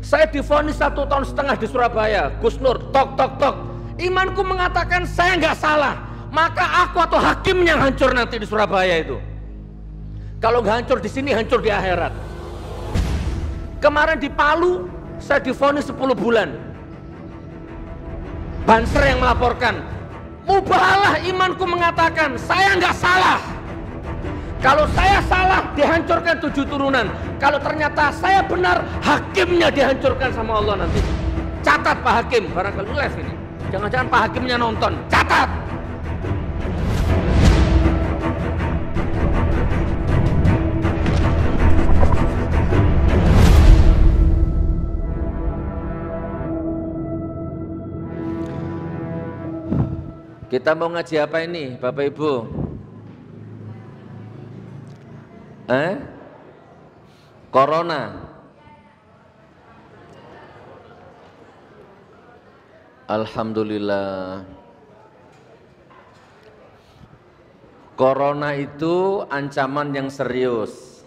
Saya divonis 1,5 tahun di Surabaya, Gus Nur, tok tok tok. Imanku mengatakan saya nggak salah, maka aku atau hakim yang hancur nanti di Surabaya itu. Kalau nggak hancur di sini, hancur di akhirat. Kemarin di Palu, saya divonis 10 bulan. Banser yang melaporkan, ubahlah imanku mengatakan saya nggak salah. Kalau saya salah, dihancurkan 7 turunan. Kalau ternyata saya benar, hakimnya dihancurkan sama Allah nanti. Catat Pak Hakim, barangkali live ini. Jangan-jangan Pak Hakimnya nonton, catat. Kita mau ngaji apa ini, Bapak Ibu? Corona. Alhamdulillah. Corona itu ancaman yang serius.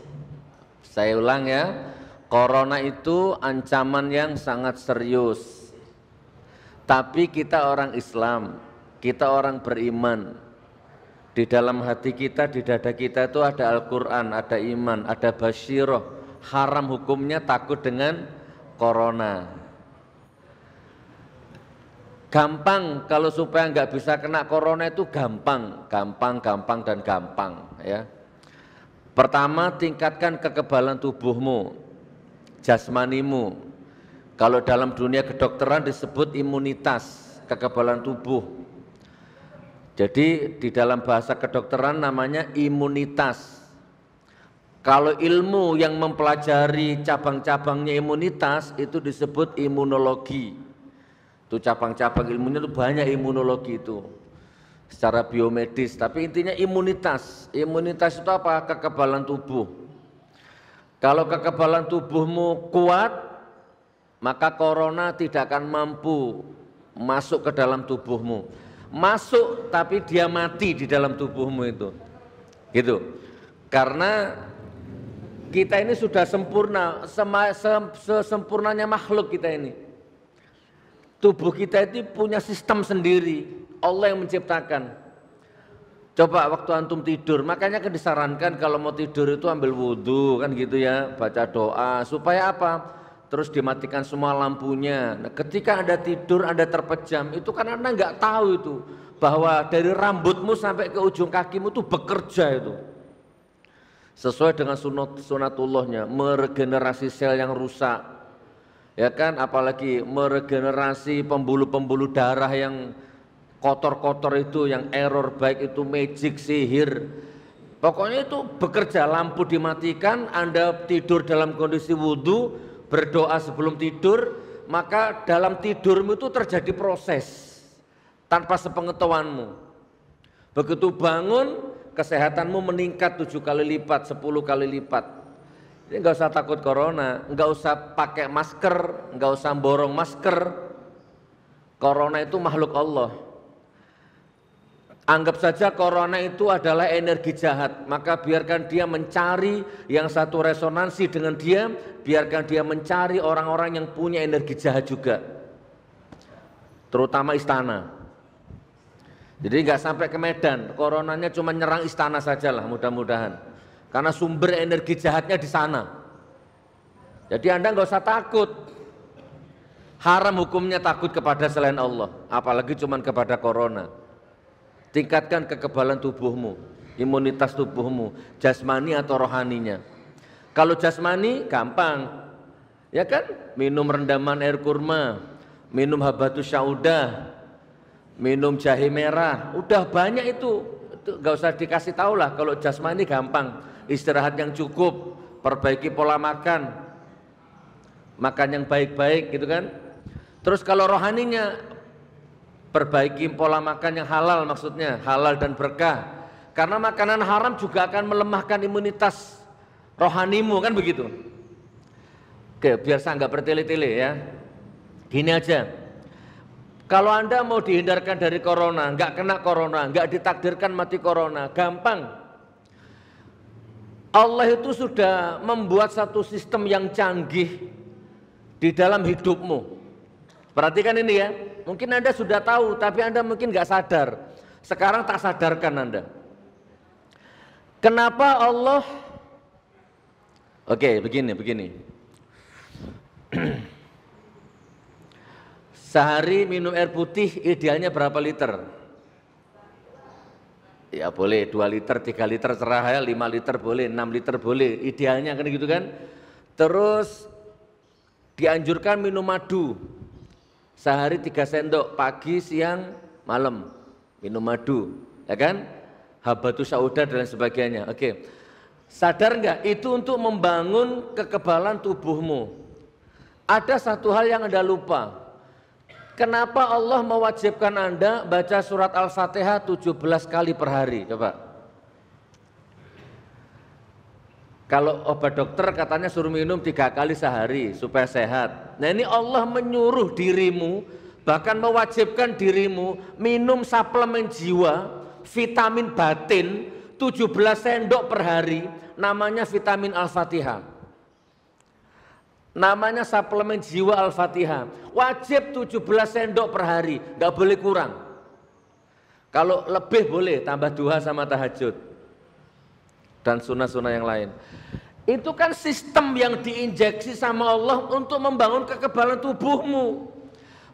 Saya ulang ya. Corona itu ancaman yang sangat serius. Tapi kita orang Islam, kita orang beriman. Di dalam hati kita, di dada kita itu ada Al-Quran, ada iman, ada basyirah. Haram hukumnya takut dengan corona. Gampang kalau supaya nggak bisa kena corona itu gampang dan gampang ya. Pertama, tingkatkan kekebalan tubuhmu, jasmanimu. Kalau dalam dunia kedokteran disebut imunitas, kekebalan tubuh. Jadi di dalam bahasa kedokteran namanya imunitas. Kalau ilmu yang mempelajari cabang-cabangnya imunitas itu disebut imunologi. Itu cabang-cabang ilmunya itu banyak, imunologi itu secara biomedis. Tapi intinya imunitas. Imunitas itu apa? Kekebalan tubuh. Kalau kekebalan tubuhmu kuat, maka corona tidak akan mampu masuk ke dalam tubuhmu. Masuk tapi dia mati di dalam tubuhmu itu, gitu. Karena kita ini sudah sempurna, sesempurnanya makhluk kita ini. Tubuh kita itu punya sistem sendiri, Allah yang menciptakan. Coba waktu antum tidur, makanya kan disarankan kalau mau tidur itu ambil wudhu kan gitu ya, baca doa supaya apa? Terus dimatikan semua lampunya. Nah, ketika Anda tidur, Anda terpejam, itu kan Anda nggak tahu itu bahwa dari rambutmu sampai ke ujung kakimu itu bekerja itu sesuai dengan sunatullahnya, meregenerasi sel yang rusak, ya kan? Apalagi meregenerasi pembuluh-pembuluh darah yang kotor-kotor itu, yang error, baik itu magic, sihir. Pokoknya itu bekerja, lampu dimatikan, Anda tidur dalam kondisi wudhu, berdoa sebelum tidur, maka dalam tidurmu itu terjadi proses tanpa sepengetahuanmu. Begitu bangun, kesehatanmu meningkat 7 kali lipat, 10 kali lipat. Jadi nggak usah takut corona, nggak usah pakai masker, nggak usah borong masker. Corona itu makhluk Allah. Anggap saja corona itu adalah energi jahat, maka biarkan dia mencari yang satu resonansi dengan dia, biarkan dia mencari orang-orang yang punya energi jahat juga, terutama istana. Jadi nggak sampai ke Medan, coronanya cuma nyerang istana sajalah mudah-mudahan, karena sumber energi jahatnya di sana. Jadi Anda nggak usah takut. Haram hukumnya takut kepada selain Allah, apalagi cuma kepada corona. Tingkatkan kekebalan tubuhmu, imunitas tubuhmu, jasmani atau rohaninya. Kalau jasmani gampang, ya kan? Minum rendaman air kurma, minum habatus sauda, minum jahe merah, udah banyak itu gak usah dikasih tahu lah. Kalau jasmani gampang, istirahat yang cukup, perbaiki pola makan, makan yang baik-baik gitu kan. Terus kalau rohaninya, perbaiki pola makan yang halal, maksudnya halal dan berkah. Karena makanan haram juga akan melemahkan imunitas rohanimu, kan begitu. Oke, biar saya nggak bertele-tele ya. Gini aja, kalau Anda mau dihindarkan dari corona, nggak kena corona, nggak ditakdirkan mati corona, gampang. Allah itu sudah membuat satu sistem yang canggih di dalam hidupmu. Perhatikan ini ya, mungkin Anda sudah tahu tapi Anda mungkin nggak sadar. Sekarang tak sadarkan Anda. Kenapa Allah? Oke, begini. Sehari minum air putih idealnya berapa liter? Ya boleh 2 liter, 3 liter cerah ya, 5 liter boleh, 6 liter boleh, idealnya kan gitu kan. Terus dianjurkan minum madu sehari 3 sendok, pagi, siang, malam minum madu, ya kan? Habatus sauda dan sebagainya. Oke. Sadar nggak itu untuk membangun kekebalan tubuhmu? Ada satu hal yang Anda lupa. Kenapa Allah mewajibkan Anda baca surat Al-Fatihah 17 kali per hari? Coba. Kalau obat dokter katanya suruh minum 3 kali sehari supaya sehat. Nah ini Allah menyuruh dirimu, bahkan mewajibkan dirimu minum suplemen jiwa, vitamin batin 17 sendok per hari, namanya vitamin Al-Fatihah. Namanya suplemen jiwa Al-Fatihah. Wajib 17 sendok per hari, nggak boleh kurang. Kalau lebih boleh tambah duha sama tahajud dan sunnah-sunnah yang lain. Itu kan sistem yang diinjeksi sama Allah untuk membangun kekebalan tubuhmu.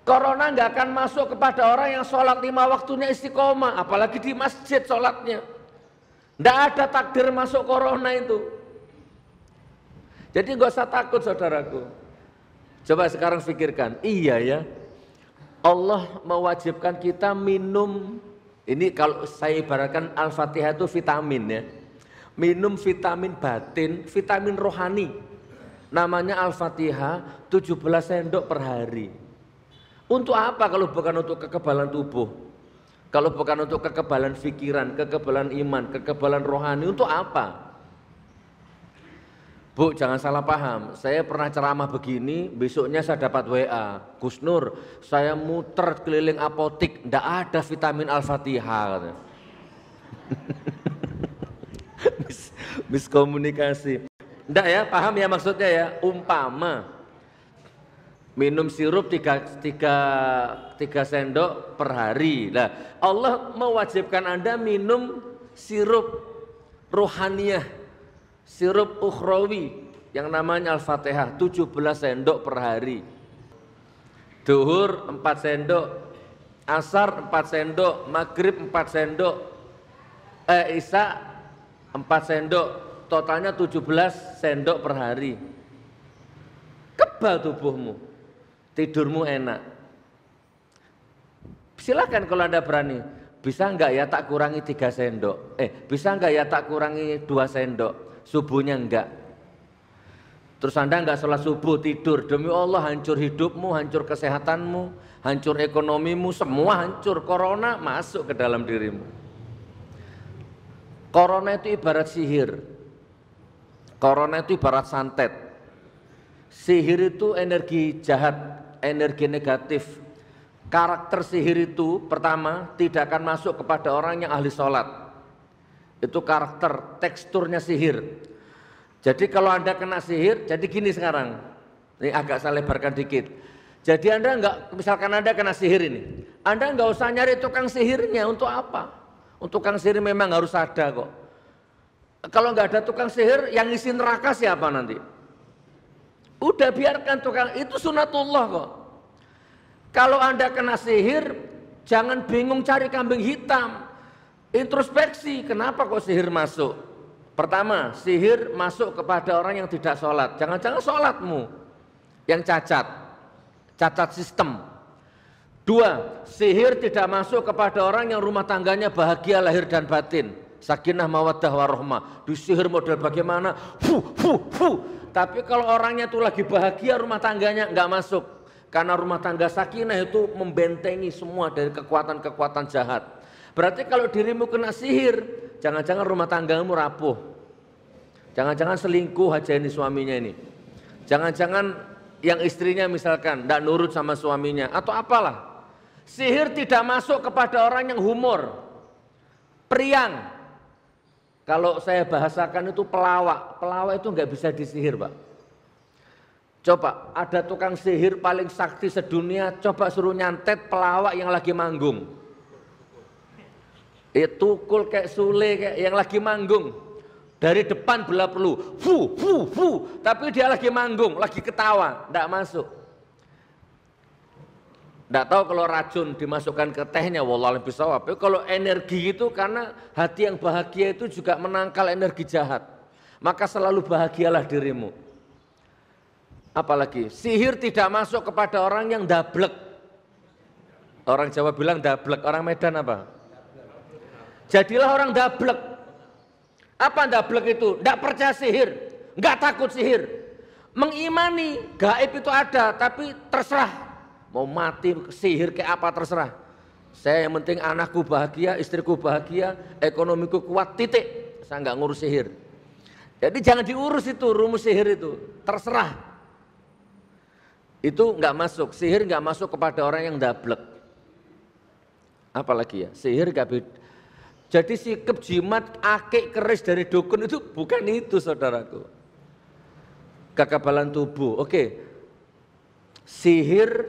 Corona nggak akan masuk kepada orang yang sholat 5 waktunya istiqomah, apalagi di masjid sholatnya. Nggak ada takdir masuk corona itu. Jadi nggak usah takut saudaraku. Coba sekarang pikirkan, iya ya, Allah mewajibkan kita minum, ini kalau saya ibaratkan Al-Fatihah itu vitamin ya. Minum vitamin batin, vitamin rohani. Namanya Al-Fatihah 17 sendok per hari. Untuk apa kalau bukan untuk kekebalan tubuh? Kalau bukan untuk kekebalan pikiran, kekebalan iman, kekebalan rohani, untuk apa? Bu, jangan salah paham, saya pernah ceramah begini, besoknya saya dapat WA, Gus Nur, saya muter keliling apotik, ndak ada vitamin Al-Fatihah. Miskomunikasi. Ndak ya, paham ya maksudnya ya, umpama minum sirup 3 sendok per hari. Nah, Allah mewajibkan Anda minum sirup rohaniyah, sirup ukhrawi yang namanya Al-Fatihah 17 sendok per hari. Duhur 4 sendok, asar 4 sendok, maghrib 4 sendok, isya 4 sendok, totalnya 17 sendok per hari. Kebal tubuhmu, tidurmu enak. Silakan kalau Anda berani, bisa enggak ya tak kurangi 3 sendok, bisa enggak ya tak kurangi 2 sendok, subuhnya enggak. Terus Anda enggak sholat subuh, tidur, demi Allah hancur hidupmu, hancur kesehatanmu, hancur ekonomimu, semua hancur. Corona masuk ke dalam dirimu. Corona itu ibarat sihir. Corona itu ibarat santet. Sihir itu energi jahat, energi negatif. Karakter sihir itu pertama tidak akan masuk kepada orang yang ahli sholat. Itu karakter, teksturnya sihir. Jadi kalau Anda kena sihir, jadi gini sekarang, ini agak saya lebarkan dikit. Jadi Anda enggak, misalkan Anda kena sihir ini, Anda enggak usah nyari tukang sihirnya, untuk apa? Untuk tukang sihir memang harus ada kok. Kalau enggak ada tukang sihir, yang ngisi neraka siapa nanti? Udah biarkan tukang, itu sunatullah kok. Kalau Anda kena sihir, jangan bingung cari kambing hitam. Introspeksi, kenapa kok sihir masuk? Pertama, sihir masuk kepada orang yang tidak sholat. Jangan-jangan sholatmu yang cacat, cacat sistem. Dua, sihir tidak masuk kepada orang yang rumah tangganya bahagia lahir dan batin, sakinah mawaddah warahmah. Di sihir model bagaimana? Tapi kalau orangnya itu lagi bahagia, rumah tangganya nggak masuk. Karena rumah tangga sakinah itu membentengi semua dari kekuatan-kekuatan jahat. Berarti kalau dirimu kena sihir, jangan-jangan rumah tanggamu rapuh. Jangan-jangan selingkuh aja ini suaminya ini. Jangan-jangan yang istrinya misalkan tidak nurut sama suaminya atau apalah. Sihir tidak masuk kepada orang yang humor, periang. Kalau saya bahasakan itu pelawak. Pelawak itu nggak bisa disihir, Pak. Coba ada tukang sihir paling sakti sedunia, coba suruh nyantet pelawak yang lagi manggung. Tukul kayak Sule kayak yang lagi manggung. Dari depan bola perlu, tapi dia lagi manggung, lagi ketawa, enggak masuk. Enggak tahu kalau racun dimasukkan ke tehnya, wallahu a'lam bishawab. Kalau energi itu karena hati yang bahagia itu juga menangkal energi jahat. Maka selalu bahagialah dirimu. Apalagi sihir tidak masuk kepada orang yang dablek. Orang Jawa bilang dablek, orang Medan apa? Jadilah orang dablek. Apa dablek itu? Tidak percaya sihir, nggak takut sihir, mengimani gaib itu ada, tapi terserah mau mati sihir kayak apa terserah. Saya yang penting anakku bahagia, istriku bahagia, ekonomiku kuat, titik. Saya nggak ngurus sihir. Jadi jangan diurus itu rumus sihir itu, terserah. Itu nggak masuk, sihir nggak masuk kepada orang yang dablek. Apalagi ya, sihir nggak beda. Jadi sikap jimat, akik, keris dari dukun itu bukan itu saudaraku. Kekebalan tubuh, oke. Sihir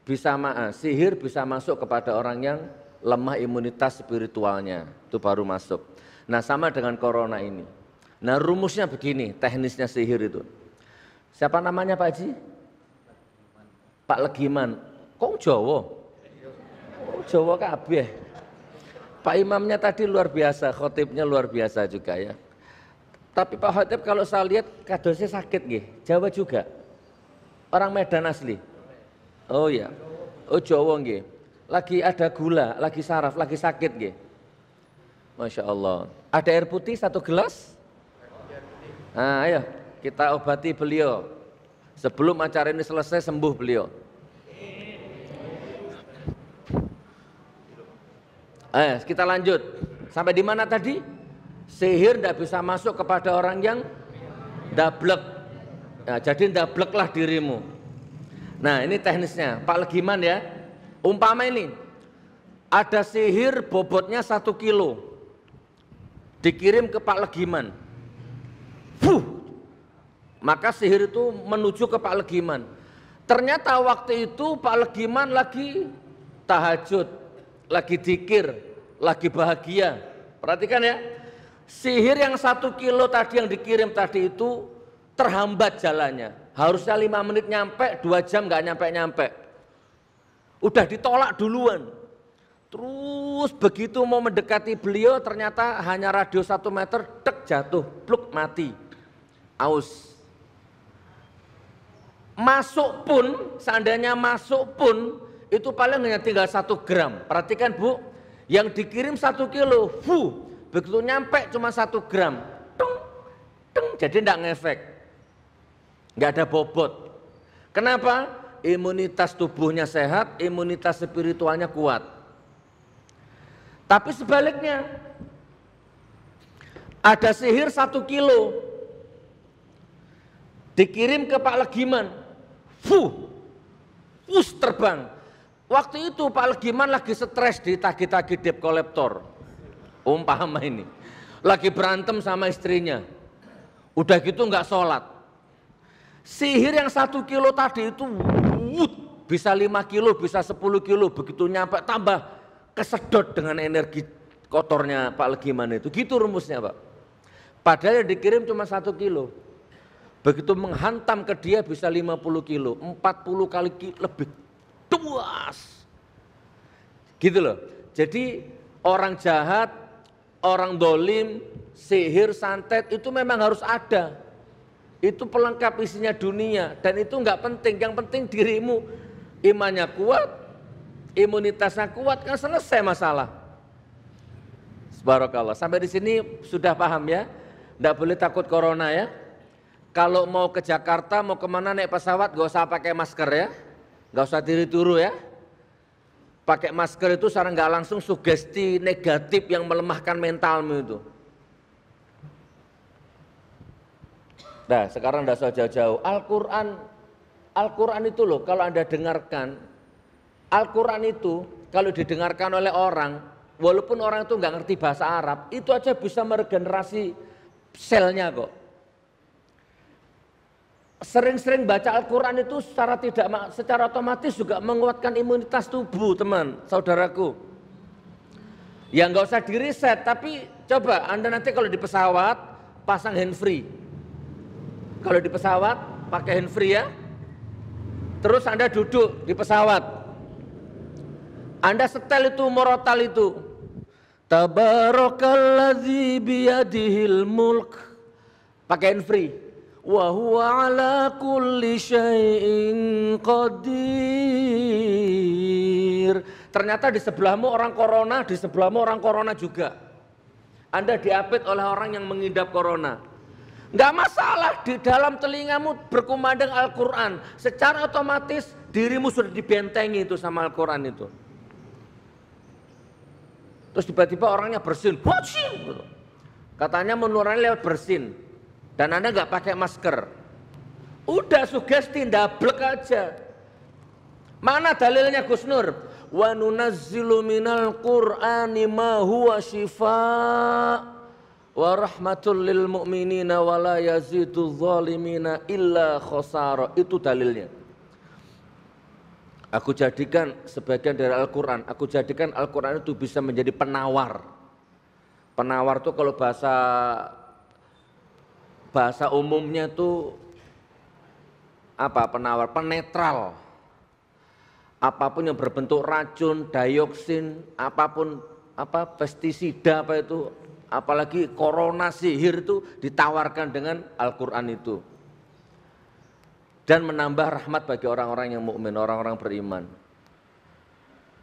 bisa masuk kepada orang yang lemah imunitas spiritualnya, itu baru masuk. Nah sama dengan corona ini. Nah rumusnya begini, teknisnya sihir itu. Siapa namanya Pak Haji? Pak Legiman. Kok Jawa? Oh, Jawa kabeh. Pak imamnya tadi luar biasa, khotibnya luar biasa juga ya. Tapi Pak Khotib kalau saya lihat kadosnya sakit nggih. Jawa juga. Orang Medan asli. Oh ya. Oh Jawa nggih. Lagi ada gula, lagi saraf, lagi sakit nggih. Masya Allah. Ada air putih 1 gelas? Nah, ayo kita obati beliau. Sebelum acara ini selesai sembuh beliau. Kita lanjut. Sampai di mana tadi? Sihir tidak bisa masuk kepada orang yang dablek. Nah, jadi dableklah dirimu. Nah ini teknisnya. Pak Legiman ya. Umpama ini ada sihir bobotnya 1 kilo. Dikirim ke Pak Legiman. Maka sihir itu menuju ke Pak Legiman. Ternyata waktu itu Pak Legiman lagi tahajud, lagi dzikir, lagi bahagia. Perhatikan ya, sihir yang 1 kilo tadi yang dikirim tadi itu terhambat jalannya. Harusnya 5 menit nyampe, 2 jam nggak nyampe-nyampe. Udah ditolak duluan. Terus begitu mau mendekati beliau ternyata hanya radius 1 meter, tek jatuh, pluk mati, aus. Masuk pun, seandainya masuk pun, itu paling hanya tinggal 1 gram. Perhatikan Bu, yang dikirim 1 kilo, begitu nyampe cuma 1 gram. Jadi tidak ngefek. Nggak ada bobot. Kenapa? Imunitas tubuhnya sehat, imunitas spiritualnya kuat. Tapi sebaliknya, ada sihir 1 kilo, dikirim ke Pak Legiman, terbang. Waktu itu Pak Legiman lagi stres ditagih-tagih debt collector. Umpama ini, lagi berantem sama istrinya, udah gitu nggak sholat. Sihir yang 1 kilo tadi itu bisa 5 kilo, bisa 10 kilo, begitu nyampe tambah kesedot dengan energi kotornya Pak Legiman itu. Gitu rumusnya Pak. Padahal yang dikirim cuma 1 kilo. Begitu menghantam ke dia bisa 50 kilo, 40 kali lebih luas. Gitu loh. Jadi orang jahat, orang dolim, sihir, santet itu memang harus ada. Itu pelengkap isinya dunia dan itu enggak penting. Yang penting dirimu imannya kuat, imunitasnya kuat, kan selesai masalah. Subhanakallah. Sampai di sini sudah paham ya? Enggak boleh takut corona ya. Kalau mau ke Jakarta, mau kemana naik pesawat, gak usah pakai masker ya, gak usah diri turu ya. Pakai masker itu secara nggak langsung sugesti negatif yang melemahkan mentalmu itu. Nah sekarang tidak usah jauh-jauh. Al-Quran itu loh kalau Anda dengarkan, Al-Quran itu kalau didengarkan oleh orang, walaupun orang itu nggak ngerti bahasa Arab, itu aja bisa meregenerasi selnya kok. Sering-sering baca Al-Quran itu secara otomatis juga menguatkan imunitas tubuh, teman, saudaraku. Ya nggak usah diriset, tapi coba Anda nanti kalau di pesawat pasang handfree. Kalau di pesawat pakai handfree ya. Terus Anda duduk di pesawat. Anda setel itu, murotal itu. Tabarakalladzi biyadihil mulk. Pakai handfree. Wa huwa ala kulli syai'in qadir. Ternyata di sebelahmu orang corona, di sebelahmu orang corona juga. Anda diapit oleh orang yang mengidap corona. Enggak masalah, di dalam telingamu berkumandang Al-Quran. Secara otomatis dirimu sudah dibentengi itu sama Al-Quran itu. Terus tiba-tiba orangnya bersin. Katanya menularnya lewat bersin. Dan Anda nggak pakai masker, udah sugesti ndablek aja. Mana dalilnya Gus Nur? Wa nunazzilu minal Qur'ani ma huwa syifaa wa rahmatul lil mu'minina wa la yazidu zalimina illa khosara. Itu dalilnya. Aku jadikan sebagian dari Al-Quran, aku jadikan Al-Quran itu bisa menjadi penawar. Penawar itu kalau bahasa umumnya itu apa? Penawar, penetral. Apapun yang berbentuk racun, dioksin, apapun pestisida apa itu, apalagi corona, sihir itu ditawarkan dengan Al-Qur'an itu. Dan menambah rahmat bagi orang-orang yang mukmin, orang-orang beriman.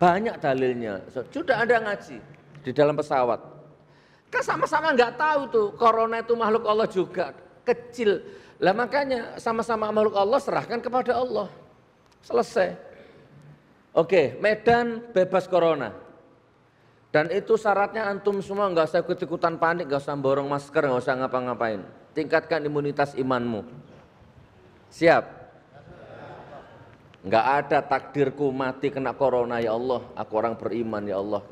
Banyak dalilnya. Sudah Anda ngaji di dalam pesawat. Kan sama-sama nggak tahu tuh corona itu makhluk Allah juga, kecil. Lah makanya sama-sama makhluk Allah serahkan kepada Allah. Selesai. Oke, Medan bebas corona. Dan itu syaratnya antum semua nggak usah ikut-ikutan panik, nggak usah borong masker, nggak usah ngapa-ngapain. Tingkatkan imunitas imanmu. Siap? Nggak ada takdirku mati kena corona ya Allah, aku orang beriman ya Allah.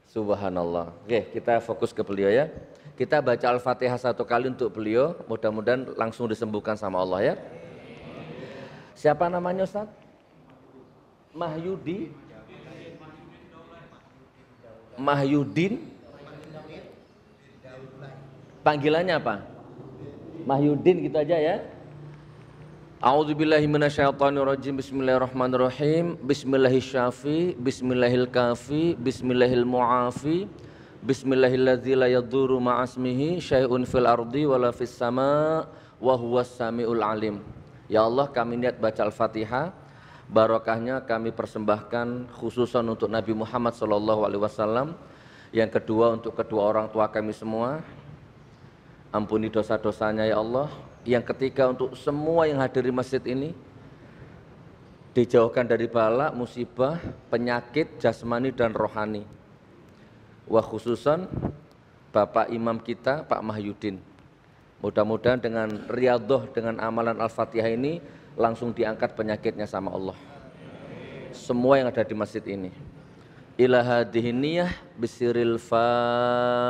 Subhanallah. Oke, kita fokus ke beliau ya. Kita baca Al-Fatihah satu kali untuk beliau, mudah-mudahan langsung disembuhkan sama Allah ya. Siapa namanya Ustaz? Mahyudin. Panggilannya apa? Mahyudin gitu aja ya. A'udzubillahi minasyaitonirrajim. Bismillahirrahmanirrahim. Bismillahirrahmanirrahim. Bismillahirkafi. Bismillahilmu'afi. Bismillahilladzi la yadurru ma'asmihi syai'un fil ardi wala fis sama' wa huwas samiul alim. Ya Allah, kami niat baca Al-Fatihah, barokahnya kami persembahkan khususan untuk Nabi Muhammad SAW. Yang kedua untuk kedua orang tua kami semua, ampuni dosa-dosanya ya Allah. Yang ketiga untuk semua yang hadir di masjid ini, dijauhkan dari bala, musibah, penyakit jasmani dan rohani. Wa khususan Bapak Imam kita Pak Mahyudin. Mudah-mudahan dengan riyadhah dengan amalan Al-Fatihah ini langsung diangkat penyakitnya sama Allah. Semua yang ada di masjid ini. Ila hadhihi niyah bisiril Fatihah.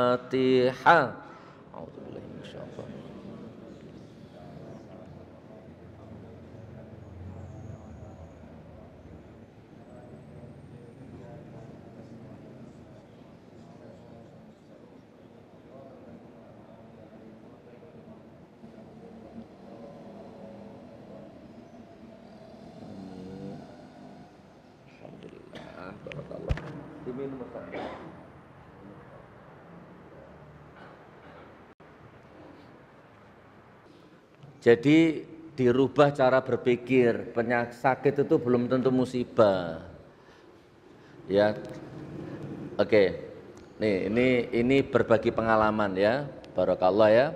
Jadi dirubah cara berpikir, penyakit sakit itu belum tentu musibah. Ya. Oke. Nih, ini berbagi pengalaman ya. Barakallah ya.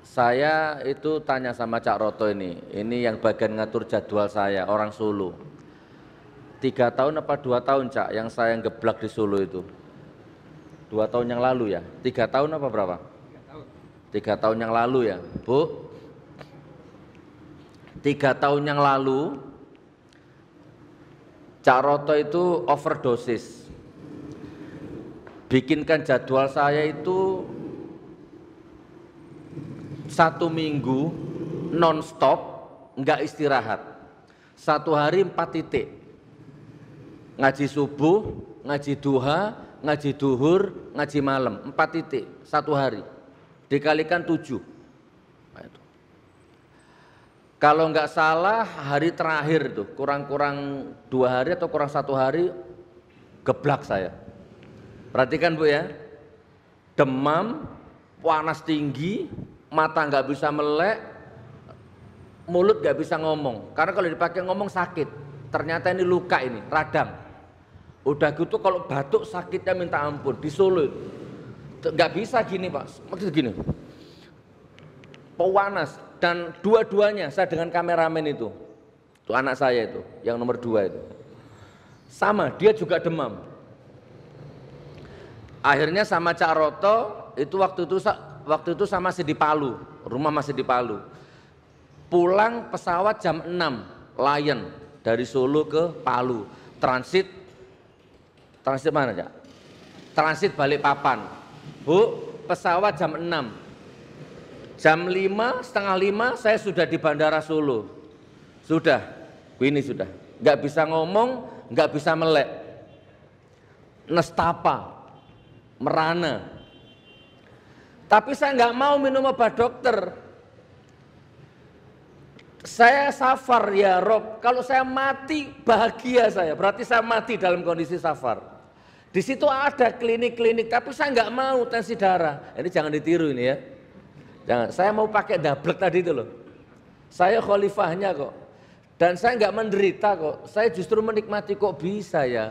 Saya itu tanya sama Cak Roto ini yang bagian ngatur jadwal saya, orang Solo. 3 tahun apa 2 tahun Cak yang saya ngeblak di Solo itu? 2 tahun yang lalu ya? 3 tahun apa berapa? 3 tahun yang lalu ya, Bu. 3 tahun yang lalu Cak Roto itu overdosis. Bikinkan jadwal saya itu 1 minggu non-stop, nggak istirahat. 1 hari 4 titik. Ngaji subuh, ngaji duha, ngaji duhur, ngaji malam, 4 titik 1 hari. Dikalikan 7. Nah, itu. Kalau nggak salah hari terakhir tuh kurang-kurang 2 hari atau kurang 1 hari geblak saya. Perhatikan Bu ya, demam, panas tinggi, mata nggak bisa melek, mulut nggak bisa ngomong. Karena kalau dipakai ngomong sakit. Ternyata ini luka ini, radang. Udah gitu kalau batuk sakitnya minta ampun, di Solo itu. Nggak bisa gini Pak, maksudnya gini. Panas dan dua-duanya saya dengan kameramen itu anak saya itu, yang nomor 2 itu. Sama, dia juga demam. Akhirnya sama Cak Roto itu waktu itu sama masih di Palu, rumah masih di Palu. Pulang pesawat jam 6, Lion dari Solo ke Palu, transit mana Cak? Transit Balikpapan. Bu, pesawat jam 6. Jam 5, setengah 5 saya sudah di Bandara Solo. Sudah, ini sudah. Nggak bisa ngomong, nggak bisa melek. Nestapa, merana. Tapi saya nggak mau minum obat dokter. Saya safar ya Rob, kalau saya mati bahagia saya, berarti saya mati dalam kondisi safar. Di situ ada klinik-klinik, tapi saya nggak mau tensi darah. Ini jangan ditiru ini ya. Jangan. Saya mau pakai dablek tadi itu loh. Saya khalifahnya kok. Dan saya nggak menderita kok. Saya justru menikmati kok bisa ya.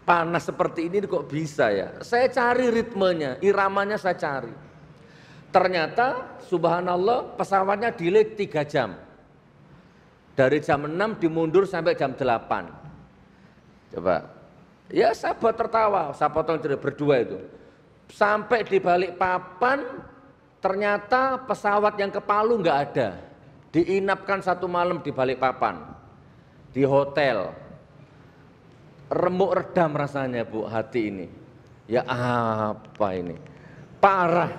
Panas seperti ini kok bisa ya. Saya cari ritmenya, iramanya saya cari. Ternyata subhanallah pesawatnya delay 3 jam. Dari jam 6 dimundur sampai jam 8. Coba. Ya saya buat tertawa, saya potong cerita berdua itu. Sampai di Balikpapan ternyata pesawat yang ke Palu nggak ada. Diinapkan 1 malam di Balikpapan, di hotel. Remuk redam rasanya Bu hati ini. Ya apa ini? Parah.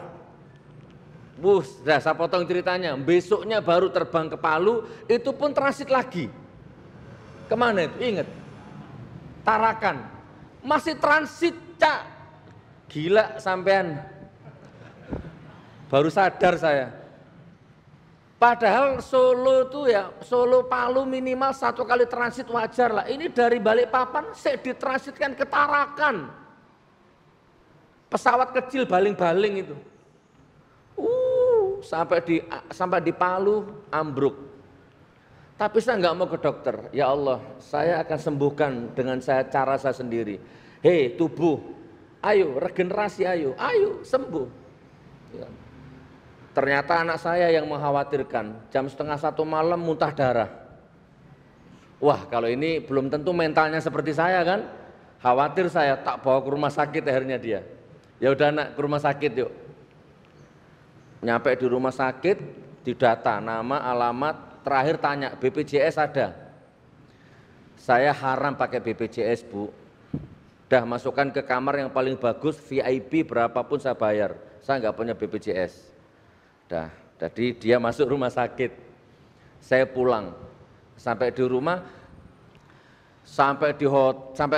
Sudah saya potong ceritanya. Besoknya baru terbang ke Palu, itu pun transit lagi. Kemana itu? Ingat? Tarakan. Masih transit Cak. Gila sampean. Baru sadar saya. Padahal Solo itu ya, Solo Palu minimal 1 kali transit wajar lah. Ini dari Balikpapan saya ditransitkan ke Tarakan. Pesawat kecil baling-baling itu. Sampai di Palu ambruk. Tapi saya nggak mau ke dokter. Ya Allah, saya akan sembuhkan dengan cara saya sendiri. Hei tubuh, ayo regenerasi, ayo sembuh. Ya. Ternyata anak saya yang mengkhawatirkan, jam 12:30 malam muntah darah. Wah kalau ini belum tentu mentalnya seperti saya kan. Khawatir saya, tak bawa ke rumah sakit akhirnya dia. Ya udah nak ke rumah sakit yuk. Nyampe di rumah sakit, didata nama, alamat. Terakhir tanya, BPJS ada? Saya haram pakai BPJS Bu. Dah masukkan ke kamar yang paling bagus, VIP berapapun saya bayar. Saya nggak punya BPJS. Dah, jadi dia masuk rumah sakit. Saya pulang. Sampai di rumah, sampai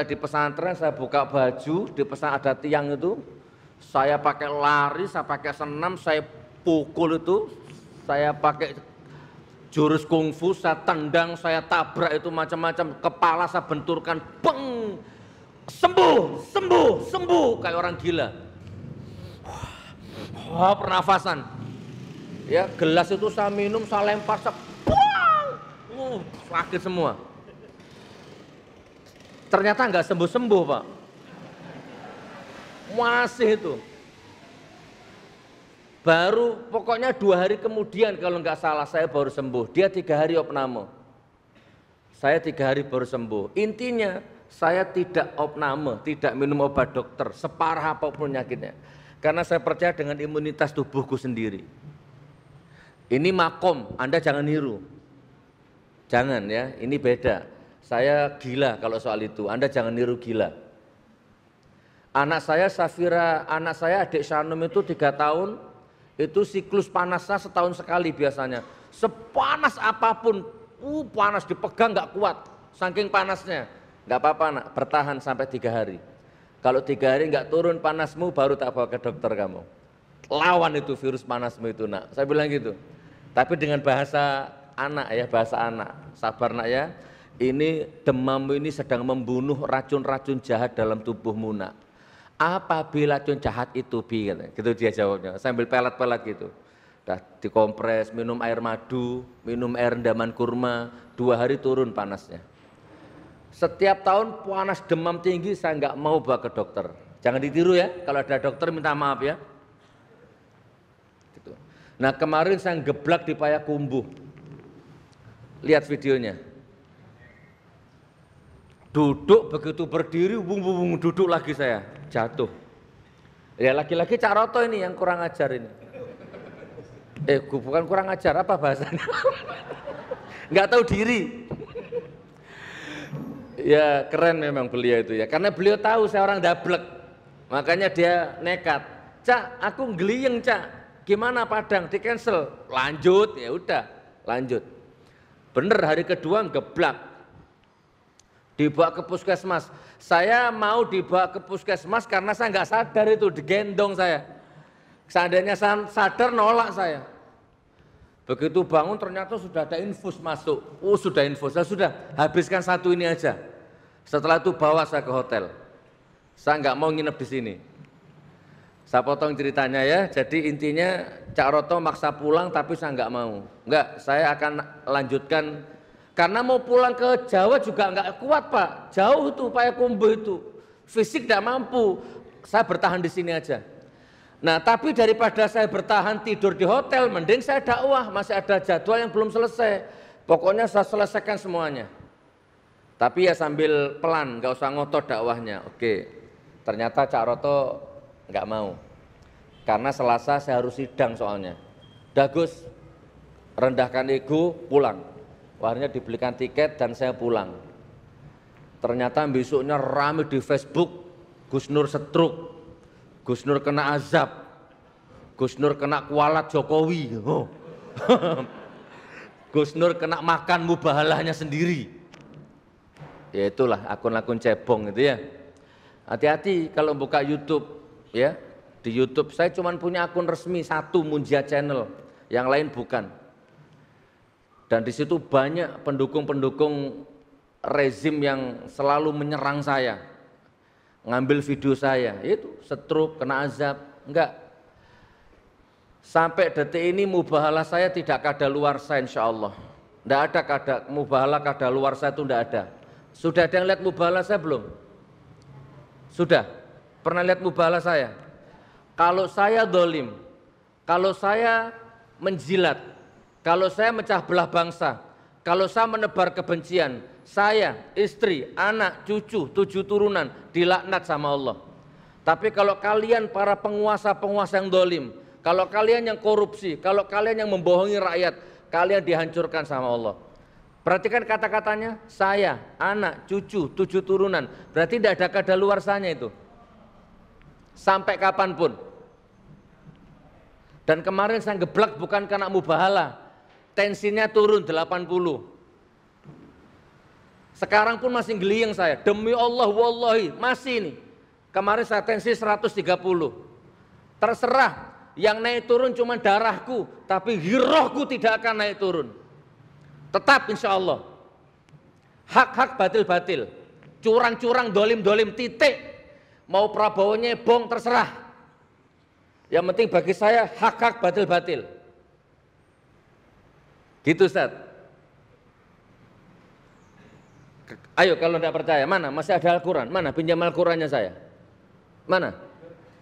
di pesantren saya buka baju, di pesantren ada tiang itu. Saya pakai lari, saya pakai senam, saya pukul itu, saya pakai jurus kungfu, saya tendang, saya tabrak itu macam-macam, kepala saya benturkan, beng, sembuh, kayak orang gila. Wah, pernafasan. Ya, gelas itu saya minum, saya lempar, saya buang, sakit semua. Ternyata nggak sembuh-sembuh Pak, masih itu. Baru pokoknya 2 hari kemudian kalau nggak salah saya baru sembuh. Dia 3 hari opname. Saya 3 hari baru sembuh. Intinya saya tidak opname, tidak minum obat dokter, separah apapun penyakitnya. Karena saya percaya dengan imunitas tubuhku sendiri. Ini makom, Anda jangan niru. Jangan ya, ini beda. Saya gila kalau soal itu, Anda jangan niru gila. Anak saya Safira, adik Shanum itu 3 tahun, itu siklus panasnya setahun sekali biasanya. sepanas apapun, panas dipegang nggak kuat, saking panasnya. Nggak apa-apa nak, bertahan sampai 3 hari. Kalau 3 hari nggak turun panasmu, baru tak bawa ke dokter kamu. Lawan itu virus panasmu itu nak, saya bilang gitu. Tapi dengan bahasa anak ya, bahasa anak, sabar nak ya. Ini demammu ini sedang membunuh racun-racun jahat dalam tubuhmu nak. Apabila racun jahat itu gitu dia jawabnya, sambil pelet-pelet gitu. Dah dikompres, minum air madu, minum air rendaman kurma, 2 hari turun panasnya. Setiap tahun panas demam tinggi saya nggak mau bawa ke dokter. Jangan ditiru ya, kalau ada dokter minta maaf ya. Gitu. Nah kemarin saya geblak di Payakumbuh. Lihat videonya. Duduk begitu berdiri, duduk lagi saya, jatuh. Ya laki-laki Cak Roto ini yang kurang ajar ini. Bukan kurang ajar, apa bahasanya? Nggak tahu diri. Ya keren memang beliau itu ya, karena beliau tahu saya orang dablek. Makanya dia nekat. Cak, aku ngeliyeng Cak. Gimana Padang? Di cancel. Lanjut, ya udah, lanjut. Bener hari kedua geblak. Dibawa ke puskesmas. Saya mau dibawa ke puskesmas karena saya nggak sadar itu, digendong saya. Seandainya saya sadar nolak saya. Begitu bangun ternyata sudah ada infus masuk. Sudah infus, saya sudah habiskan 1 ini aja. Setelah itu bawa saya ke hotel. Saya nggak mau nginep di sini. Saya potong ceritanya ya. Jadi intinya Cak Roto maksa pulang tapi saya nggak mau. Nggak, saya akan lanjutkan. Karena mau pulang ke Jawa juga nggak kuat Pak, jauh tuh Payakumbuh itu, fisik tidak mampu, saya bertahan di sini aja. Nah tapi daripada saya bertahan tidur di hotel, mending saya dakwah, masih ada jadwal yang belum selesai, pokoknya saya selesaikan semuanya. Tapi ya sambil pelan, nggak usah ngotot dakwahnya. Oke, ternyata Cak Roto nggak mau, karena Selasa saya harus sidang soalnya. Gus, rendahkan ego, pulang. Akhirnya dibelikan tiket dan saya pulang. Ternyata besoknya rame di Facebook, Gus Nur stroke, Gus Nur kena azab, Gus Nur kena kualat Jokowi, Gus Nur kena makan mubahalahnya sendiri. Ya itulah akun-akun cebong itu ya. Hati-hati kalau buka YouTube ya. Di YouTube saya cuma punya akun resmi 1, Munjia Channel, yang lain bukan. Dan di situ banyak pendukung-pendukung rezim yang selalu menyerang saya, ngambil video saya, itu stroke, kena azab, enggak. Sampai detik ini mubahalah saya tidak kadaluarsa insya Allah. Enggak ada mubahalah kadaluarsa itu enggak ada. Sudah ada yang lihat mubahalah saya belum? Sudah? Pernah lihat mubahalah saya? Kalau saya dolim, kalau saya menjilat, kalau saya mecah belah bangsa, kalau saya menebar kebencian, saya, istri, anak, cucu, 7 turunan dilaknat sama Allah. Tapi kalau kalian para penguasa-penguasa yang dolim, kalau kalian yang korupsi, kalau kalian yang membohongi rakyat, kalian dihancurkan sama Allah. Perhatikan kata-katanya, saya, anak, cucu, 7 turunan, berarti tidak ada kadaluarsanya itu. Sampai kapanpun. Dan kemarin saya geblak bukan karena mubahalah. Tensinya turun 80. Sekarang pun masih geliyeng saya, demi Allah wallahi masih ini. Kemarin saya tensi 130. Terserah, yang naik turun cuma darahku, tapi rohku tidak akan naik turun. Tetap insya Allah. Hak-hak batil-batil, curang-curang, dolim-dolim, titik. Mau Prabowo nyebong terserah. Yang penting bagi saya hak-hak batil-batil. Gitu Ustaz. Ayo kalau tidak percaya, mana? Masih ada Al-Quran? Mana? Pinjam Al-Qurannya saya. Mana?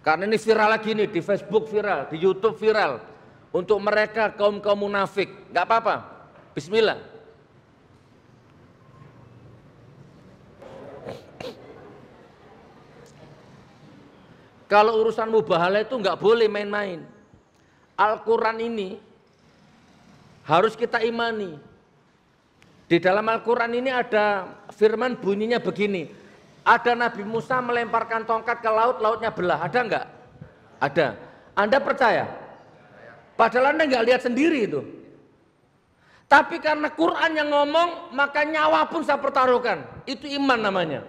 Karena ini viral lagi nih, di Facebook viral, di YouTube viral. Untuk mereka kaum-kaum munafik, nggak apa-apa. Bismillah. Kalau urusan mubahalah itu nggak boleh main-main. Al-Quran ini harus kita imani. Di dalam Al-Quran ini ada firman bunyinya begini. Ada Nabi Musa melemparkan tongkat ke laut, lautnya belah. Ada enggak? Ada. Anda percaya? Padahal Anda enggak lihat sendiri itu. Tapi karena Quran yang ngomong, maka nyawa pun saya pertaruhkan. Itu iman namanya.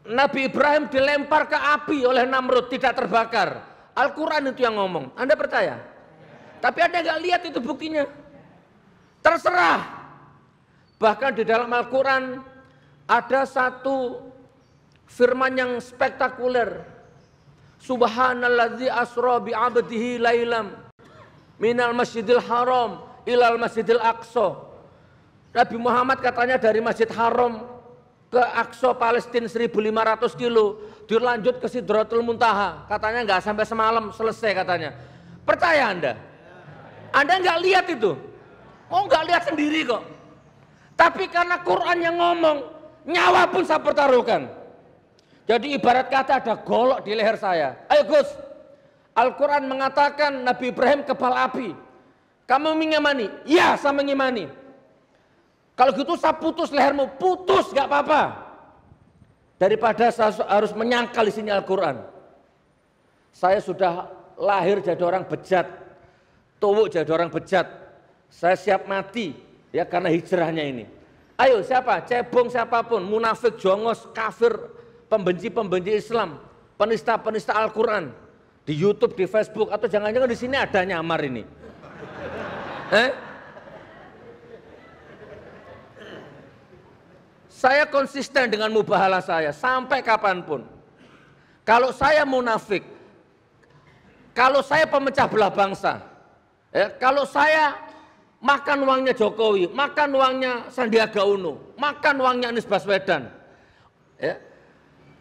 Nabi Ibrahim dilempar ke api oleh Namrud, tidak terbakar. Al-Quran itu yang ngomong. Anda percaya? Tapi Anda nggak lihat itu buktinya. Terserah. Bahkan di dalam Al-Quran ada satu firman yang spektakuler. Subhanalladzi asra bi'abdihi lailam minal masjidil haram ilal masjidil aqsa. Nabi Muhammad katanya dari Masjid Haram ke Aqsa Palestina 1500 kilo, dilanjut ke Sidratul Muntaha, katanya nggak sampai semalam selesai katanya. Percaya Anda? Anda nggak lihat itu? Oh, nggak lihat sendiri kok. Tapi karena Quran yang ngomong, nyawa pun saya pertaruhkan. Jadi ibarat kata ada golok di leher saya. Ayo Gus, Al-Quran mengatakan Nabi Ibrahim kebal api. Kamu mengimani? Ya, saya mengimani. Kalau gitu saya putus lehermu, putus gak apa-apa. Daripada saya harus menyangkal di sini Al-Quran. Saya sudah lahir jadi orang bejat, tua jadi orang bejat. Saya siap mati ya karena hijrahnya ini. Ayo siapa? Cebong siapapun, munafik, jongos, kafir, pembenci-pembenci Islam, penista-penista Al-Quran di YouTube, di Facebook, atau jangan-jangan di sini ada nyamar ini. Saya konsisten dengan mubahalah saya sampai kapanpun. Kalau saya munafik, kalau saya pemecah belah bangsa, ya, kalau saya makan uangnya Jokowi, makan uangnya Sandiaga Uno, makan uangnya Anies Baswedan, ya,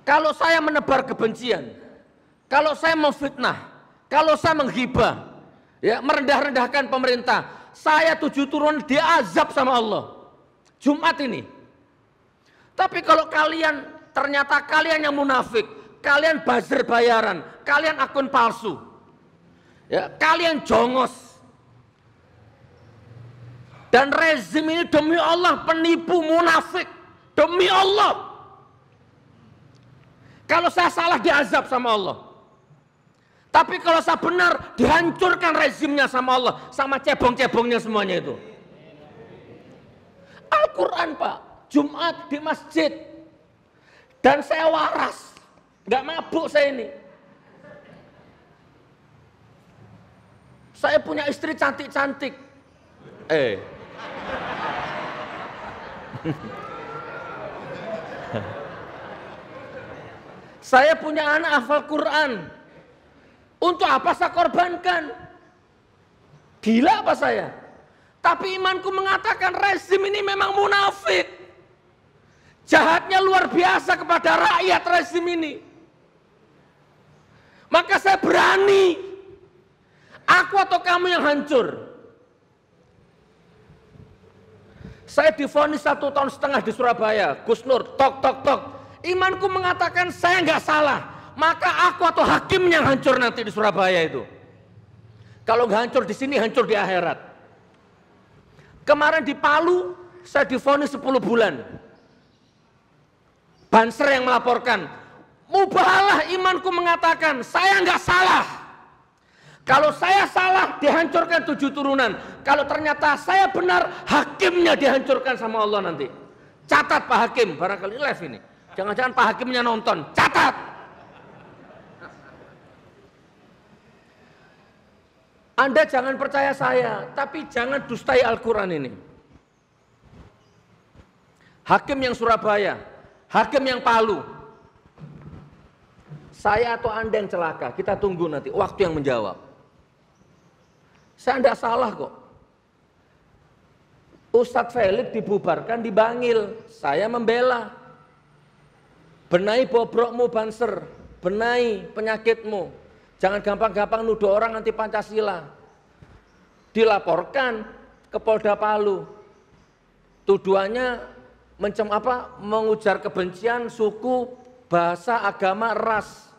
kalau saya menebar kebencian, kalau saya memfitnah, kalau saya menghibah, ya, merendah-rendahkan pemerintah, saya 7 turun diazab sama Allah Jumat ini. Tapi kalau kalian ternyata kalian yang munafik, kalian buzzer bayaran, kalian akun palsu, ya, kalian jongos, dan rezim ini demi Allah penipu munafik, demi Allah. Kalau saya salah diazab sama Allah. Tapi kalau saya benar dihancurkan rezimnya sama Allah, sama cebong-cebongnya semuanya itu. Al-Quran Pak, Jumat di masjid, dan saya waras, nggak mabuk saya ini. Saya punya istri cantik-cantik. Saya punya anak hafal Quran. Untuk apa saya korbankan? Gila apa saya? Tapi imanku mengatakan rezim ini memang munafik. Jahatnya luar biasa kepada rakyat rezim ini. Maka saya berani. Aku atau kamu yang hancur. Saya divonis 1,5 tahun di Surabaya. Gus Nur, tok. Imanku mengatakan saya nggak salah. Maka aku atau hakim yang hancur nanti di Surabaya itu. Kalau nggak hancur di sini, hancur di akhirat. Kemarin di Palu, saya divonis 10 bulan. Banser yang melaporkan, mubahalah imanku mengatakan saya nggak salah. Kalau saya salah dihancurkan 7 turunan. Kalau ternyata saya benar, hakimnya dihancurkan sama Allah nanti. Catat Pak Hakim, barangkali live ini. Jangan-jangan Pak Hakimnya nonton, catat. Anda jangan percaya saya, tapi jangan dustai Al-Quran ini. Hakim yang Surabaya, hakim yang Palu, saya atau Anda yang celaka, kita tunggu nanti waktu yang menjawab. Saya tidak salah kok. Ustadz Felix dibubarkan di Bangil, saya membela. Benahi bobrokmu Banser, benahi penyakitmu. Jangan gampang-gampang nuduh orang anti Pancasila. Dilaporkan ke Polda Palu. Tuduhannya mengujar kebencian suku, bahasa, agama, ras.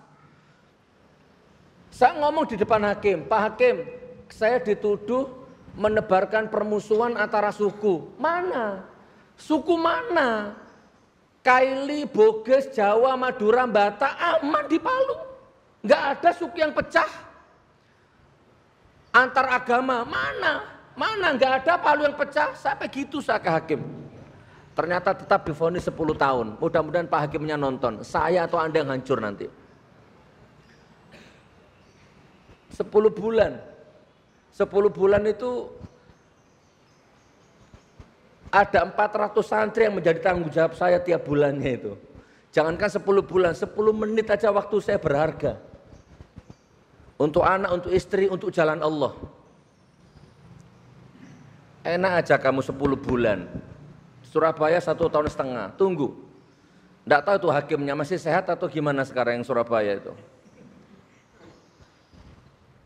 Saya ngomong di depan hakim, Pak Hakim, saya dituduh menebarkan permusuhan antara suku. Mana? Suku mana? Kaili, Boges, Jawa, Madura, Batak aman di Palu. Nggak ada suku yang pecah. Antar agama mana? Mana nggak ada palu yang pecah, sampai gitu saya ke hakim. Ternyata tetap divonis 10 tahun. Mudah-mudahan Pak Hakimnya nonton. Saya atau Anda yang hancur nanti. 10 bulan. 10 bulan itu ada 400 santri yang menjadi tanggung jawab saya tiap bulannya itu. Jangankan 10 bulan, 10 menit aja waktu saya berharga. Untuk anak, untuk istri, untuk jalan Allah. Enak aja kamu 10 bulan. Surabaya 1,5 tahun, tunggu. Nggak tahu tuh hakimnya masih sehat atau gimana sekarang yang Surabaya itu.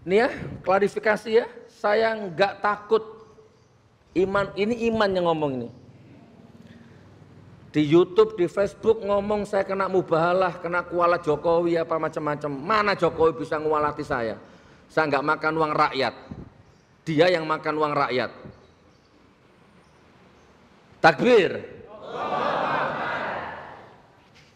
Ini ya, klarifikasi ya, saya nggak takut. Iman, ini iman yang ngomong ini. Di YouTube, di Facebook ngomong saya kena mubahalah, kena kualat Jokowi apa macam-macam. Mana Jokowi bisa ngualati saya? Saya nggak makan uang rakyat. Dia yang makan uang rakyat. Takbir.